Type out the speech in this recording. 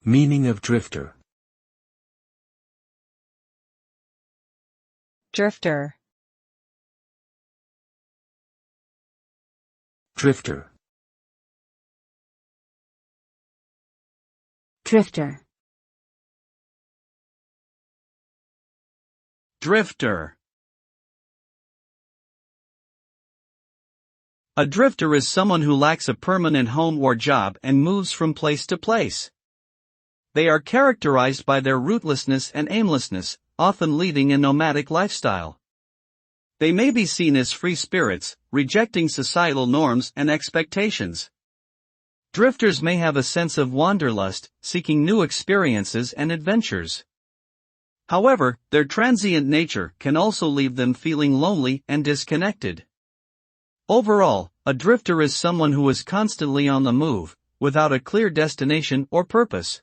Meaning of drifter. Drifter. Drifter. Drifter. Drifter. A drifter is someone who lacks a permanent home or job and moves from place to place. They are characterized by their rootlessness and aimlessness, often leading a nomadic lifestyle. They may be seen as free spirits, rejecting societal norms and expectations. Drifters may have a sense of wanderlust, seeking new experiences and adventures. However, their transient nature can also leave them feeling lonely and disconnected. Overall, a drifter is someone who is constantly on the move, without a clear destination or purpose.